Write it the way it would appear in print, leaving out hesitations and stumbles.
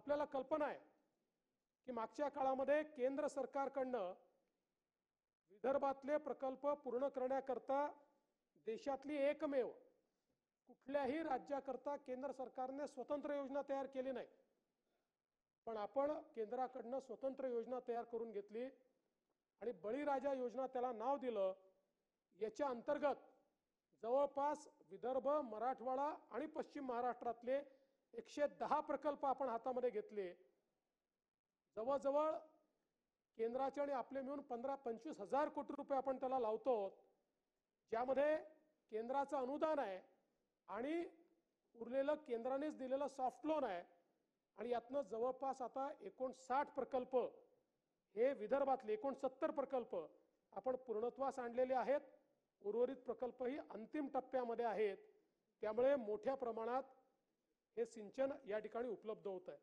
आपल्याला कल्पना आहे की मागच्या काळामध्ये केंद्र सरकारकडनं विदर्भातले प्रकल्प पूर्ण करण्याकरता देशातली एकमेव कुठल्याही राज्याकरता केंद्र सरकारने स्वतंत्र योजना तयार केली नाही, पण आपण केंद्राकडनं स्वतंत्र योजना तयार करून घेतली आणि बळीराजा योजना त्याला नाव दिलं। याच्या अंतर्गत जवळपास विदर्भ, मराठवाडा आणि पश्चिम महाराष्ट्रातले 110 प्रकल्प आपण हातामध्ये घेतले। जवळजवळ केंद्राचे आणि आपले मिळून 15-25 हजार कोटी रुपये आपण त्याला लावतो, ज्यामध्ये केंद्राचं अनुदान आहे आणि उरलेलं केंद्रानेच दिलेलं सॉफ्ट लोन आहे। आणि यातनं जवळपास आता 59 प्रकल्प हे विदर्भातले 69 प्रकल्प आपण पूर्णत्वास आणलेले आहेत। उर्वरित प्रकल्प ही अंतिम टप्प्यामध्ये आहेत, त्यामुळे मोठ्या प्रमाणात हे सिंचन या ठिकाणी उपलब्ध होत आहे।